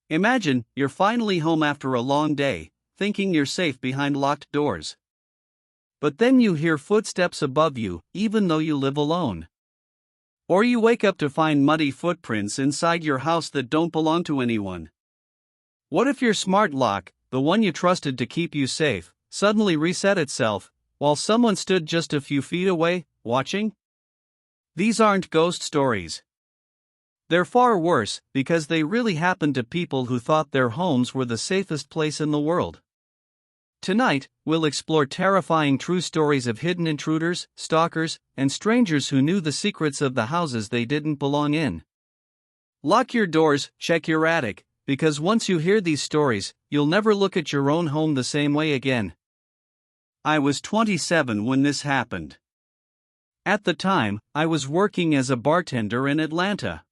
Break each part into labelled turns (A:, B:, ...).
A: Imagine you're finally home after a long day, thinking you're safe behind locked doors. But then you hear footsteps above you, even though you live alone. Or you wake up to find muddy footprints inside your house that don't belong to anyone. What if your smart lock, the one you trusted to keep you safe, suddenly reset itself, while someone stood just a few feet away, watching? These aren't ghost stories. They're far worse, because they really happened to people who thought their homes were the safest place in the world. Tonight, we'll explore terrifying true stories of hidden intruders, stalkers, and strangers who knew the secrets of the houses they didn't belong in. Lock your doors, check your attic, because once you hear these stories, you'll never look at your own home the same way again. I was 27 when this happened. At the time, I was working as a bartender in Atlanta.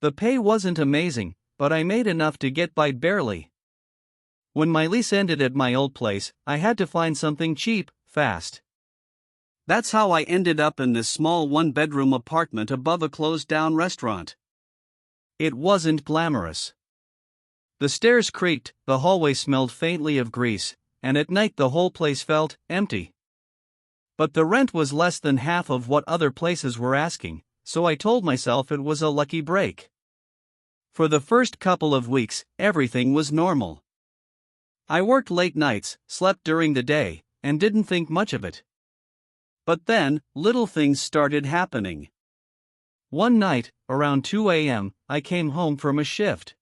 A: The pay wasn't amazing, but I made enough to get by barely. When my lease ended at my old place, I had to find something cheap, fast. That's how I ended up in this small one-bedroom apartment above a closed-down restaurant. It wasn't glamorous. The stairs creaked, the hallway smelled faintly of grease, and at night the whole place felt empty. But the rent was less than half of what other places were asking, so I told myself it was a lucky break. For the first couple of weeks, everything was normal. I worked late nights, slept during the day, and didn't think much of it. But then, little things started happening. One night, around 2 a.m., I came home from a shift.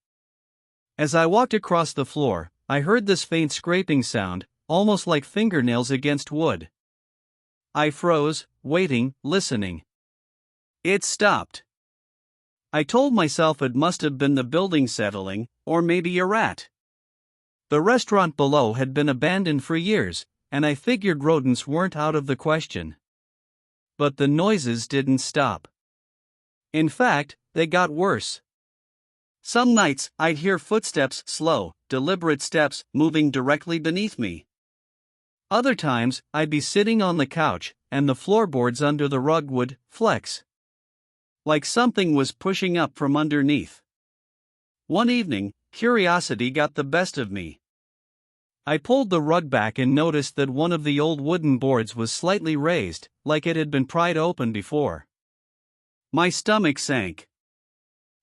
A: As I walked across the floor, I heard this faint scraping sound, almost like fingernails against wood. I froze, waiting, listening. It stopped. I told myself it must have been the building settling, or maybe a rat. The restaurant below had been abandoned for years, and I figured rodents weren't out of the question. But the noises didn't stop. In fact, they got worse. Some nights, I'd hear footsteps, slow, deliberate steps, moving directly beneath me. Other times, I'd be sitting on the couch, and the floorboards under the rug would flex. Like something was pushing up from underneath. One evening, curiosity got the best of me. I pulled the rug back and noticed that one of the old wooden boards was slightly raised, like it had been pried open before. My stomach sank.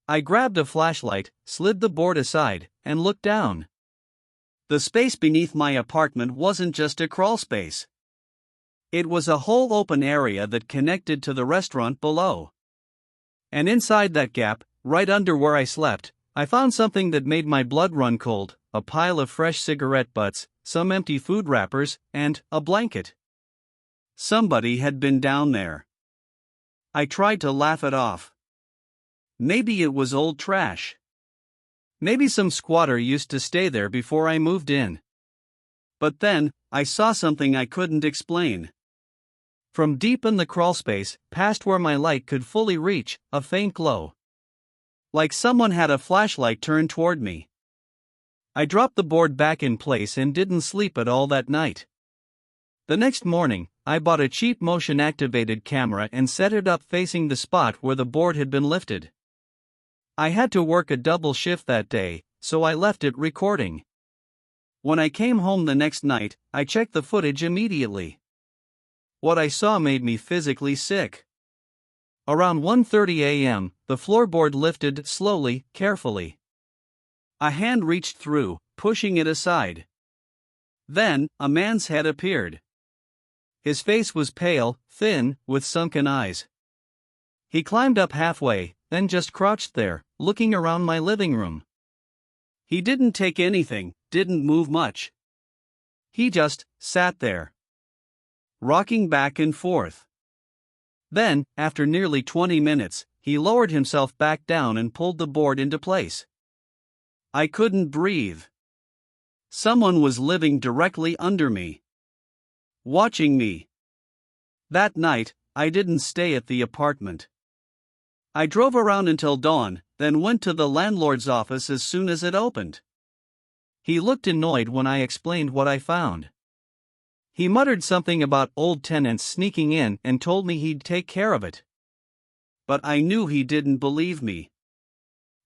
A: I grabbed a flashlight, slid the board aside, and looked down. The space beneath my apartment wasn't just a crawl space. It was a whole open area that connected to the restaurant below. And inside that gap, right under where I slept, I found something that made my blood run cold: a pile of fresh cigarette butts, some empty food wrappers, and a blanket. Somebody had been down there. I tried to laugh it off. Maybe it was old trash. Maybe some squatter used to stay there before I moved in. But then, I saw something I couldn't explain. From deep in the crawlspace, past where my light could fully reach, a faint glow. Like someone had a flashlight turned toward me. I dropped the board back in place and didn't sleep at all that night. The next morning, I bought a cheap motion-activated camera and set it up facing the spot where the board had been lifted. I had to work a double shift that day, so I left it recording. When I came home the next night, I checked the footage immediately. What I saw made me physically sick. Around 1:30 a.m., the floorboard lifted slowly, carefully. A hand reached through, pushing it aside. Then, a man's head appeared. His face was pale, thin, with sunken eyes. He climbed up halfway, then just crouched there, looking around my living room. He didn't take anything, didn't move much. He just sat there, rocking back and forth. Then, after nearly 20 minutes, he lowered himself back down and pulled the board into place. I couldn't breathe. Someone was living directly under me, watching me. That night, I didn't stay at the apartment. I drove around until dawn, then went to the landlord's office as soon as it opened. He looked annoyed when I explained what I found. He muttered something about old tenants sneaking in and told me he'd take care of it. But I knew he didn't believe me.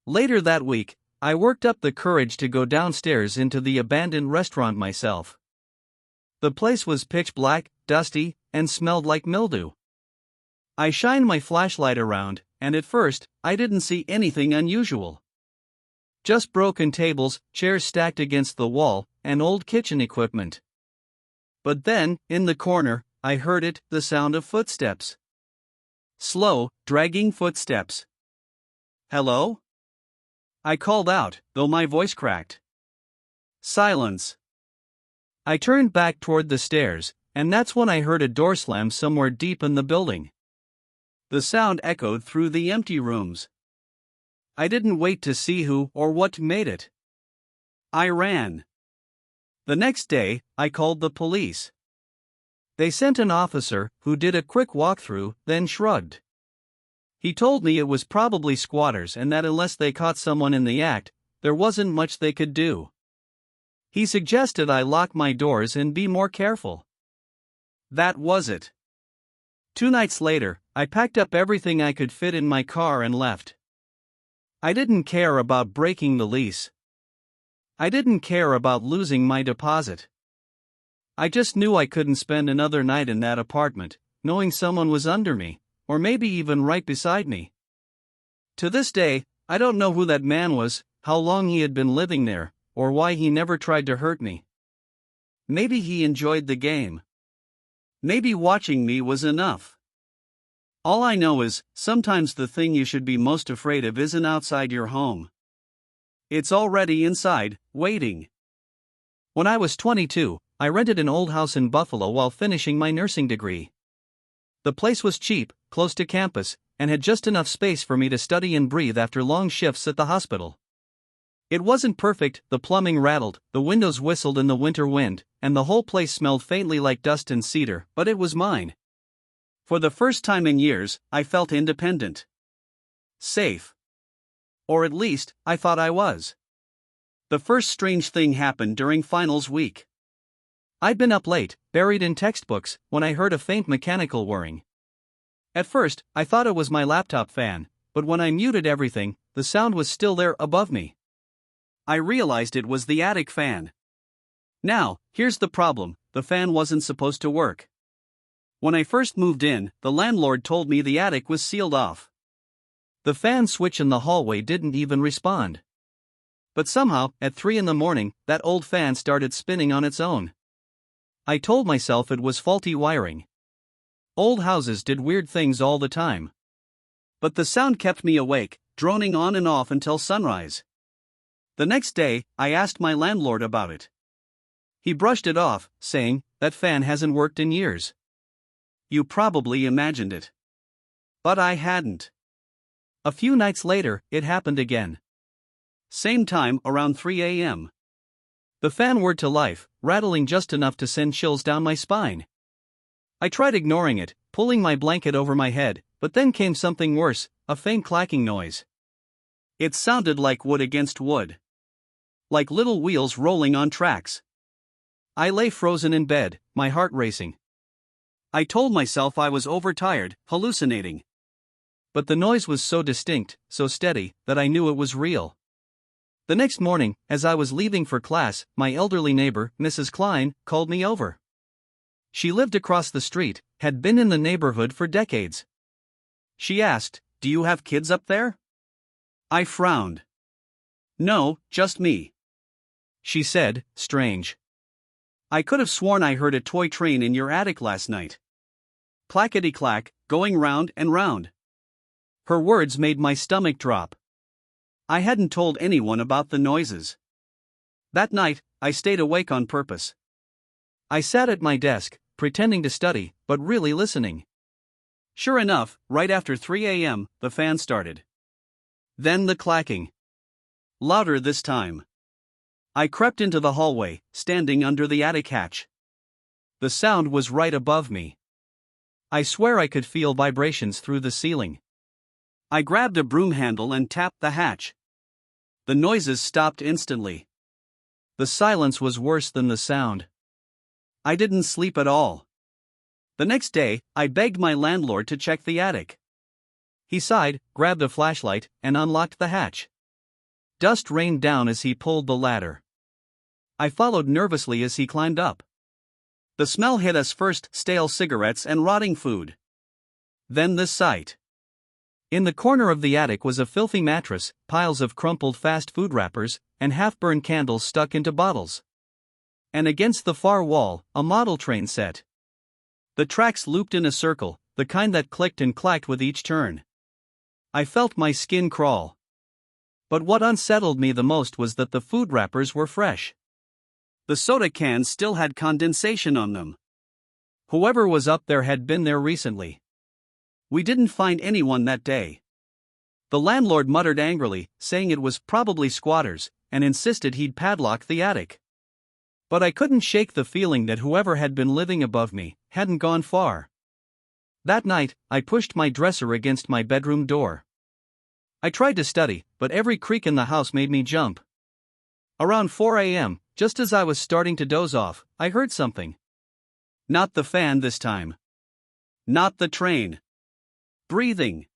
A: Later that week, I worked up the courage to go downstairs into the abandoned restaurant myself. The place was pitch black, dusty, and smelled like mildew. I shined my flashlight around, and at first, I didn't see anything unusual. Just broken tables, chairs stacked against the wall, and old kitchen equipment. But then, in the corner, I heard it, the sound of footsteps. Slow, dragging footsteps. "Hello?" I called out, though my voice cracked. Silence. I turned back toward the stairs, and that's when I heard a door slam somewhere deep in the building. The sound echoed through the empty rooms. I didn't wait to see who or what made it. I ran. The next day, I called the police. They sent an officer, who did a quick walkthrough, then shrugged. He told me it was probably squatters and that unless they caught someone in the act, there wasn't much they could do. He suggested I lock my doors and be more careful. That was it. 2 nights later, I packed up everything I could fit in my car and left. I didn't care about breaking the lease. I didn't care about losing my deposit. I just knew I couldn't spend another night in that apartment, knowing someone was under me, or maybe even right beside me. To this day, I don't know who that man was, how long he had been living there, or why he never tried to hurt me. Maybe he enjoyed the game. Maybe watching me was enough. All I know is, sometimes the thing you should be most afraid of isn't outside your home. It's already inside, waiting. When I was 22, I rented an old house in Buffalo while finishing my nursing degree. The place was cheap, close to campus, and had just enough space for me to study and breathe after long shifts at the hospital. It wasn't perfect, the plumbing rattled, the windows whistled in the winter wind, and the whole place smelled faintly like dust and cedar, but it was mine. For the first time in years, I felt independent. Safe. Or at least, I thought I was. The first strange thing happened during finals week. I'd been up late, buried in textbooks, when I heard a faint mechanical whirring. At first, I thought it was my laptop fan, but when I muted everything, the sound was still there above me. I realized it was the attic fan. Now, here's the problem, the fan wasn't supposed to work. When I first moved in, the landlord told me the attic was sealed off. The fan switch in the hallway didn't even respond. But somehow, at 3 in the morning, that old fan started spinning on its own. I told myself it was faulty wiring. Old houses did weird things all the time. But the sound kept me awake, droning on and off until sunrise. The next day, I asked my landlord about it. He brushed it off, saying, "That fan hasn't worked in years." You probably imagined it. But I hadn't. A few nights later, it happened again. Same time, around 3 a.m. The fan whirred to life, rattling just enough to send chills down my spine. I tried ignoring it, pulling my blanket over my head, but then came something worse, a faint clacking noise. It sounded like wood against wood. Like little wheels rolling on tracks. I lay frozen in bed, my heart racing. I told myself I was overtired, hallucinating. But the noise was so distinct, so steady, that I knew it was real. The next morning, as I was leaving for class, my elderly neighbor, Mrs. Klein, called me over. She lived across the street, had been in the neighborhood for decades. She asked, "Do you have kids up there?" I frowned. "No, just me." She said, "Strange. I could have sworn I heard a toy train in your attic last night. Clackety-clack, going round and round." Her words made my stomach drop. I hadn't told anyone about the noises. That night, I stayed awake on purpose. I sat at my desk, pretending to study, but really listening. Sure enough, right after 3 a.m., the fan started. Then the clacking. Louder this time. I crept into the hallway, standing under the attic hatch. The sound was right above me. I swear I could feel vibrations through the ceiling. I grabbed a broom handle and tapped the hatch. The noises stopped instantly. The silence was worse than the sound. I didn't sleep at all. The next day, I begged my landlord to check the attic. He sighed, grabbed a flashlight, and unlocked the hatch. Dust rained down as he pulled the ladder. I followed nervously as he climbed up. The smell hit us first: stale cigarettes and rotting food. Then this sight. In the corner of the attic was a filthy mattress, piles of crumpled fast food wrappers, and half-burned candles stuck into bottles. And against the far wall, a model train set. The tracks looped in a circle, the kind that clicked and clacked with each turn. I felt my skin crawl. But what unsettled me the most was that the food wrappers were fresh. The soda cans still had condensation on them. Whoever was up there had been there recently. We didn't find anyone that day. The landlord muttered angrily, saying it was probably squatters, and insisted he'd padlock the attic. But I couldn't shake the feeling that whoever had been living above me hadn't gone far. That night, I pushed my dresser against my bedroom door. I tried to study, but every creak in the house made me jump. Around 4 a.m., just as I was starting to doze off, I heard something. Not the fan this time. Not the train. Breathing.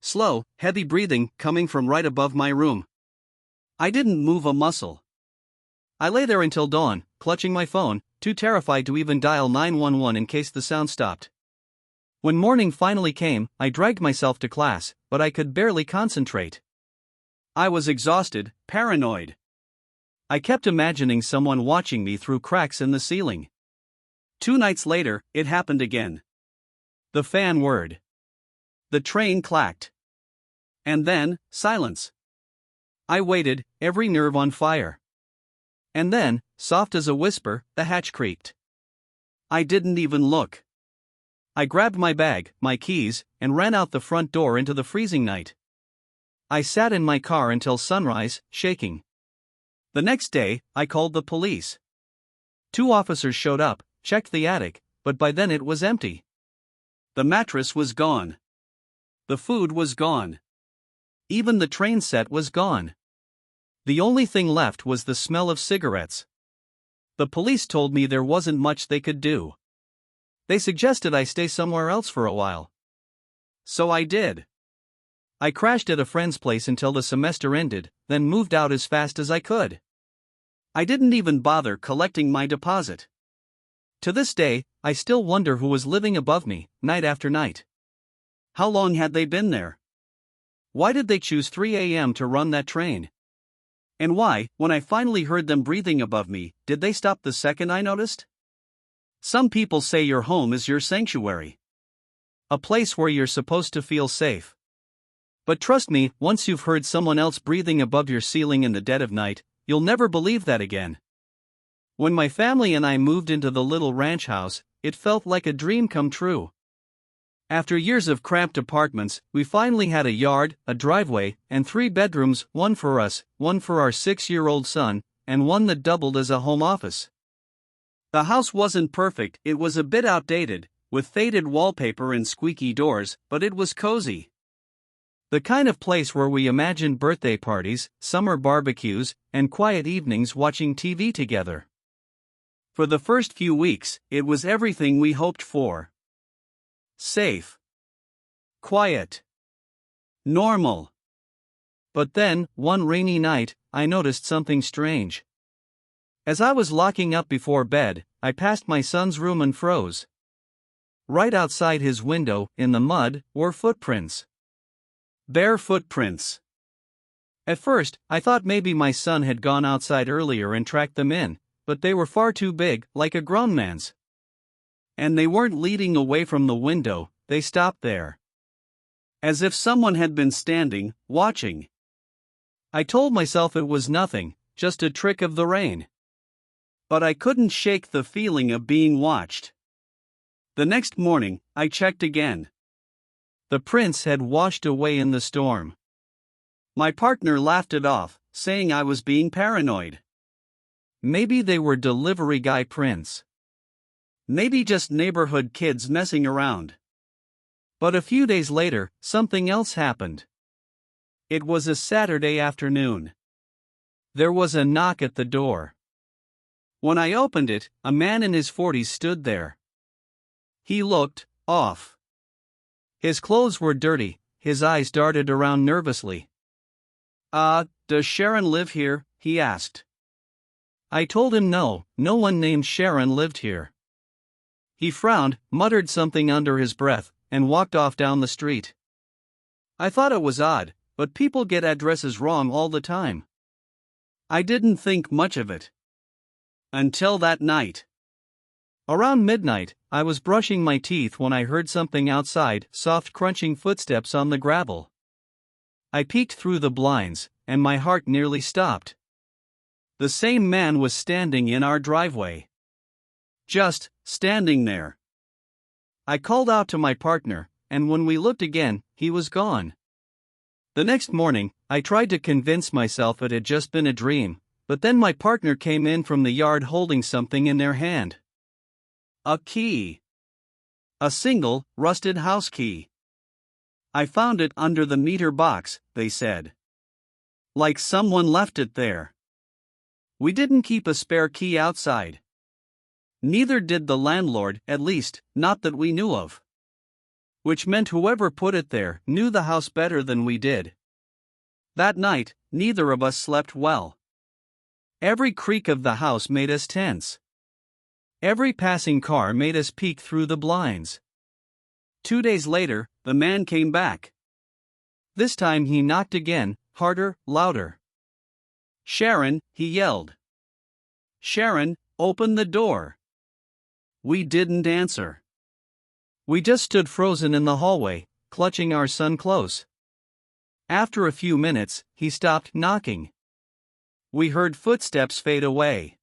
A: Slow, heavy breathing coming from right above my room. I didn't move a muscle. I lay there until dawn, clutching my phone, too terrified to even dial 911 in case the sound stopped. When morning finally came, I dragged myself to class, but I could barely concentrate. I was exhausted, paranoid. I kept imagining someone watching me through cracks in the ceiling. 2 nights later, it happened again. The fan whirred. The train clacked. And then, silence. I waited, every nerve on fire. And then, soft as a whisper, the hatch creaked. I didn't even look. I grabbed my bag, my keys, and ran out the front door into the freezing night. I sat in my car until sunrise, shaking. The next day, I called the police. 2 officers showed up, checked the attic, but by then it was empty. The mattress was gone. The food was gone. Even the train set was gone. The only thing left was the smell of cigarettes. The police told me there wasn't much they could do. They suggested I stay somewhere else for a while. So I did. I crashed at a friend's place until the semester ended, then moved out as fast as I could. I didn't even bother collecting my deposit. To this day, I still wonder who was living above me, night after night. How long had they been there? Why did they choose 3 a.m. to run that train? And why, when I finally heard them breathing above me, did they stop the second I noticed? Some people say your home is your sanctuary. A place where you're supposed to feel safe. But trust me, once you've heard someone else breathing above your ceiling in the dead of night, you'll never believe that again. When my family and I moved into the little ranch house, it felt like a dream come true. After years of cramped apartments, we finally had a yard, a driveway, and 3 bedrooms, one for us, one for our 6-year-old son, and one that doubled as a home office. The house wasn't perfect, it was a bit outdated, with faded wallpaper and squeaky doors, but it was cozy. The kind of place where we imagined birthday parties, summer barbecues, and quiet evenings watching TV together. For the first few weeks, it was everything we hoped for. Safe. Quiet. Normal. But then, one rainy night, I noticed something strange. As I was locking up before bed, I passed my son's room and froze. Right outside his window, in the mud, were footprints. Bare footprints. At first, I thought maybe my son had gone outside earlier and tracked them in, but they were far too big, like a grown man's. And they weren't leading away from the window, they stopped there. As if someone had been standing, watching. I told myself it was nothing, just a trick of the rain. But I couldn't shake the feeling of being watched. The next morning, I checked again. The prints had washed away in the storm. My partner laughed it off, saying I was being paranoid. Maybe they were delivery guy prints. Maybe just neighborhood kids messing around. But a few days later, something else happened. It was a Saturday afternoon. There was a knock at the door. When I opened it, a man in his 40s stood there. He looked off. His clothes were dirty, his eyes darted around nervously. Does Sharon live here? He asked. I told him no one named Sharon lived here. He frowned, muttered something under his breath, and walked off down the street. I thought it was odd, but people get addresses wrong all the time. I didn't think much of it. Until that night. Around midnight, I was brushing my teeth when I heard something outside, soft crunching footsteps on the gravel. I peeked through the blinds, and my heart nearly stopped. The same man was standing in our driveway. Just standing there. I called out to my partner, and when we looked again, he was gone. The next morning, I tried to convince myself it had just been a dream, but then my partner came in from the yard holding something in their hand. A key. A single, rusted house key. I found it under the meter box, they said. Like someone left it there. We didn't keep a spare key outside. Neither did the landlord, at least, not that we knew of. Which meant whoever put it there knew the house better than we did. That night, neither of us slept well. Every creak of the house made us tense. Every passing car made us peek through the blinds. 2 days later, the man came back. This time he knocked again, harder, louder. Sharon, he yelled. Sharon, open the door. We didn't answer. We just stood frozen in the hallway, clutching our son close. After a few minutes, he stopped knocking. We heard footsteps fade away.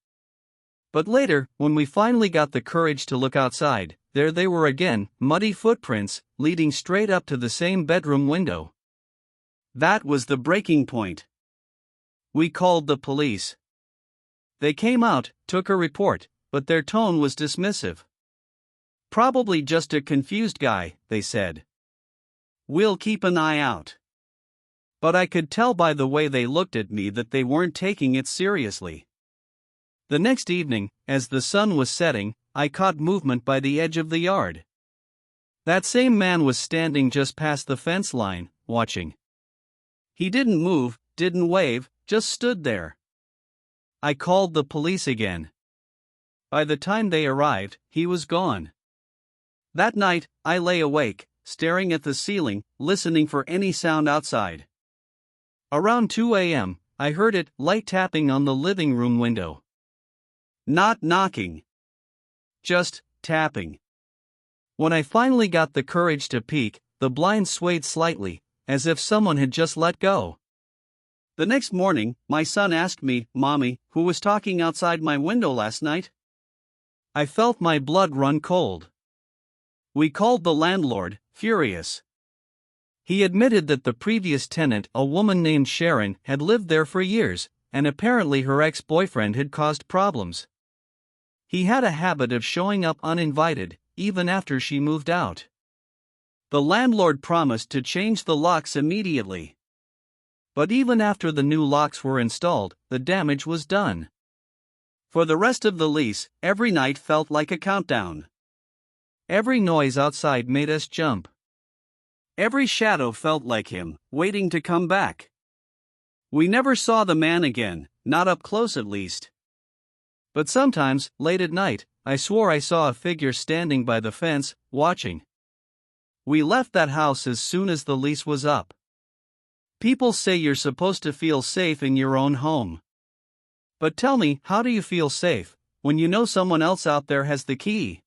A: But later, when we finally got the courage to look outside, there they were again, muddy footprints, leading straight up to the same bedroom window. That was the breaking point. We called the police. They came out, took a report, but their tone was dismissive. Probably just a confused guy, they said. We'll keep an eye out. But I could tell by the way they looked at me that they weren't taking it seriously. The next evening, as the sun was setting, I caught movement by the edge of the yard. That same man was standing just past the fence line, watching. He didn't move, didn't wave, just stood there. I called the police again. By the time they arrived, he was gone. That night, I lay awake, staring at the ceiling, listening for any sound outside. Around 2 a.m., I heard it, light tapping on the living room window. Not knocking. Just tapping. When I finally got the courage to peek, the blinds swayed slightly, as if someone had just let go. The next morning, my son asked me, Mommy, who was talking outside my window last night? I felt my blood run cold. We called the landlord, furious. He admitted that the previous tenant, a woman named Sharon, had lived there for years, and apparently her ex-boyfriend had caused problems. He had a habit of showing up uninvited, even after she moved out. The landlord promised to change the locks immediately. But even after the new locks were installed, the damage was done. For the rest of the lease, every night felt like a countdown. Every noise outside made us jump. Every shadow felt like him, waiting to come back. We never saw the man again, not up close at least. But sometimes, late at night, I swore I saw a figure standing by the fence, watching. We left that house as soon as the lease was up. People say you're supposed to feel safe in your own home. But tell me, how do you feel safe when you know someone else out there has the key?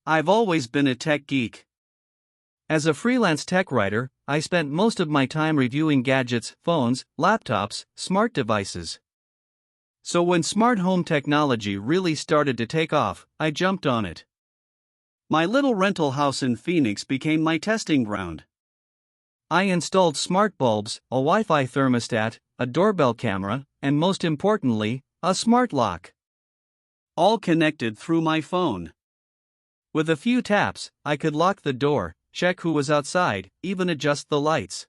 A: I've always been a tech geek. As a freelance tech writer, I spent most of my time reviewing gadgets, phones, laptops, smart devices. So when smart home technology really started to take off, I jumped on it. My little rental house in Phoenix became my testing ground. I installed smart bulbs, a Wi-Fi thermostat, a doorbell camera, and most importantly, a smart lock. All connected through my phone. With a few taps, I could lock the door, check who was outside, even adjust the lights.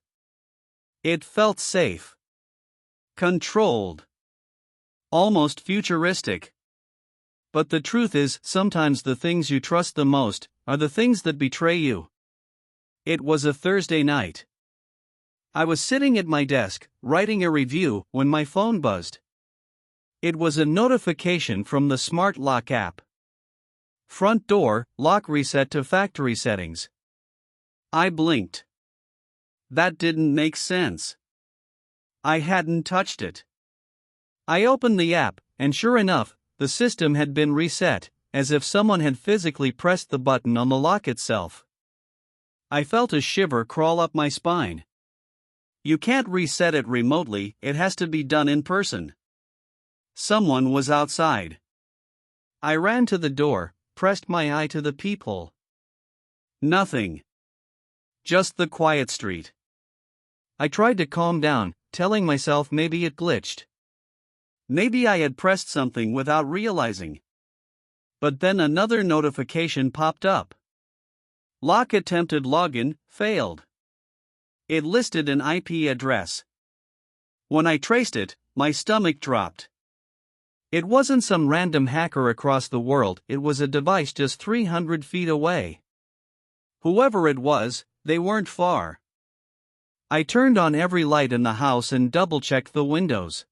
A: It felt safe. Controlled. Almost futuristic. But the truth is, sometimes the things you trust the most are the things that betray you. It was a Thursday night. I was sitting at my desk, writing a review, when my phone buzzed. It was a notification from the Smart Lock app. Front door, lock reset to factory settings. I blinked. That didn't make sense. I hadn't touched it. I opened the app, and sure enough, the system had been reset, as if someone had physically pressed the button on the lock itself. I felt a shiver crawl up my spine. You can't reset it remotely, it has to be done in person. Someone was outside. I ran to the door, pressed my eye to the peephole. Nothing. Just the quiet street. I tried to calm down, telling myself maybe it glitched. Maybe I had pressed something without realizing. But then another notification popped up. Lock attempted login, failed. It listed an IP address. When I traced it, my stomach dropped. It wasn't some random hacker across the world, it was a device just 300 feet away. Whoever it was, they weren't far. I turned on every light in the house and double-checked the windows.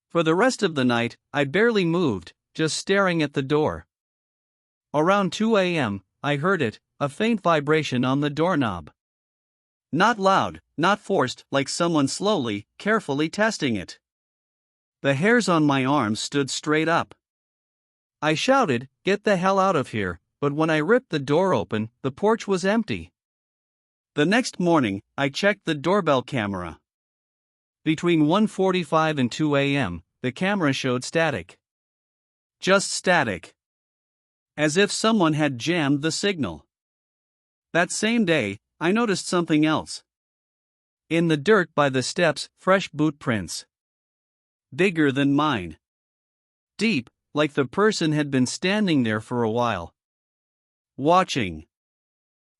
A: For the rest of the night, I barely moved, just staring at the door. Around 2 a.m., I heard it, a faint vibration on the doorknob. Not loud, not forced, like someone slowly, carefully testing it. The hairs on my arms stood straight up. I shouted, "Get the hell out of here," but when I ripped the door open, the porch was empty. The next morning, I checked the doorbell camera. Between 1:45 and 2 a.m., the camera showed static. Just static. As if someone had jammed the signal. That same day, I noticed something else. In the dirt by the steps, fresh boot prints. Bigger than mine. Deep, like the person had been standing there for a while. Watching.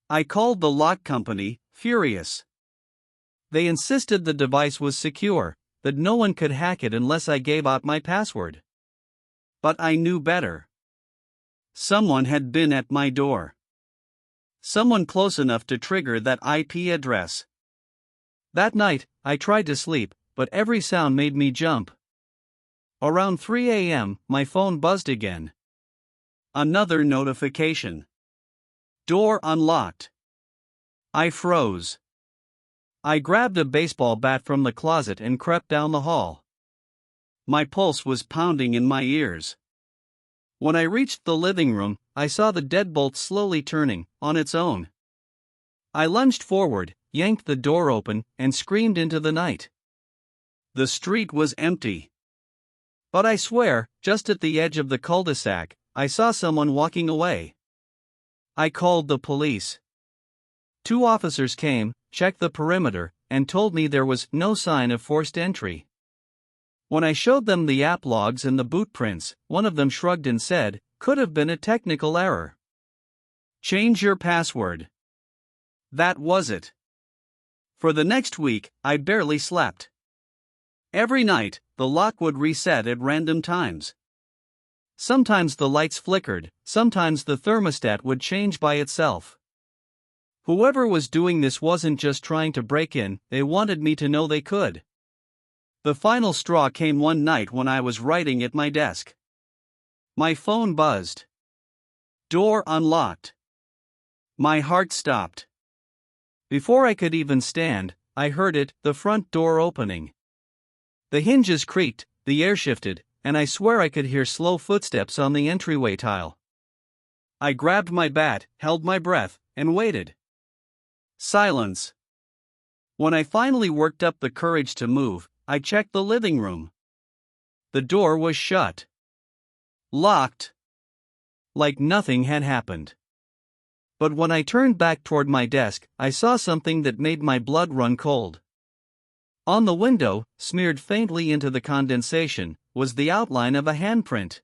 A: I called the lock company, furious. They insisted the device was secure, that no one could hack it unless I gave out my password. But I knew better. Someone had been at my door. Someone close enough to trigger that IP address. That night, I tried to sleep, but every sound made me jump. Around 3 a.m., my phone buzzed again. Another notification. Door unlocked. I froze. I grabbed a baseball bat from the closet and crept down the hall. My pulse was pounding in my ears. When I reached the living room, I saw the deadbolt slowly turning, on its own. I lunged forward, yanked the door open, and screamed into the night. The street was empty. But I swear, just at the edge of the cul-de-sac, I saw someone walking away. I called the police. 2 officers came, checked the perimeter, and told me there was no sign of forced entry. When I showed them the app logs and the boot prints, one of them shrugged and said, "Could have been a technical error. Change your password." That was it. For the next week, I barely slept. Every night, the lock would reset at random times. Sometimes the lights flickered, sometimes the thermostat would change by itself. Whoever was doing this wasn't just trying to break in, they wanted me to know they could. The final straw came one night when I was writing at my desk. My phone buzzed. Door unlocked. My heart stopped. Before I could even stand, I heard it, the front door opening. The hinges creaked, the air shifted, and I swear I could hear slow footsteps on the entryway tile. I grabbed my bat, held my breath, and waited. Silence. When I finally worked up the courage to move, I checked the living room. The door was shut. Locked. Like nothing had happened. But when I turned back toward my desk, I saw something that made my blood run cold. On the window, smeared faintly into the condensation, was the outline of a handprint.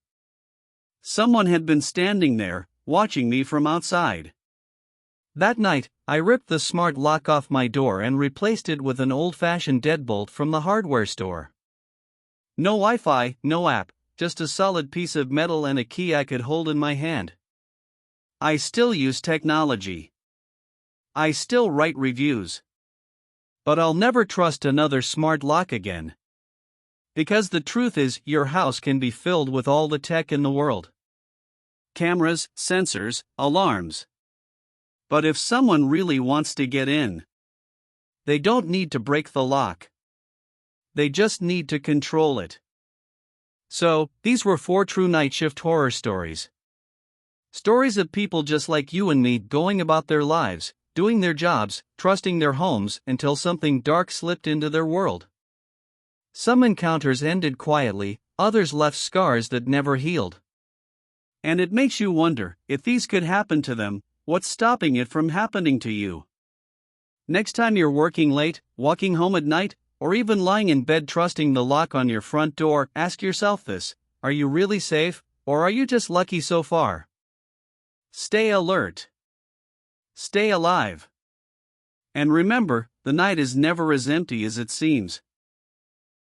A: Someone had been standing there, watching me from outside. That night, I ripped the smart lock off my door and replaced it with an old-fashioned deadbolt from the hardware store. No Wi-Fi, no app, just a solid piece of metal and a key I could hold in my hand. I still use technology. I still write reviews. But I'll never trust another smart lock again. Because the truth is, your house can be filled with all the tech in the world. Cameras, sensors, alarms. But if someone really wants to get in, they don't need to break the lock. They just need to control it. So, these were 4 true night shift horror stories. Stories of people just like you and me going about their lives, doing their jobs, trusting their homes until something dark slipped into their world. Some encounters ended quietly, others left scars that never healed. And it makes you wonder, if these could happen to them, what's stopping it from happening to you? Next time you're working late, walking home at night, or even lying in bed trusting the lock on your front door, ask yourself this: are you really safe, or are you just lucky so far? Stay alert. Stay alive. And remember, the night is never as empty as it seems.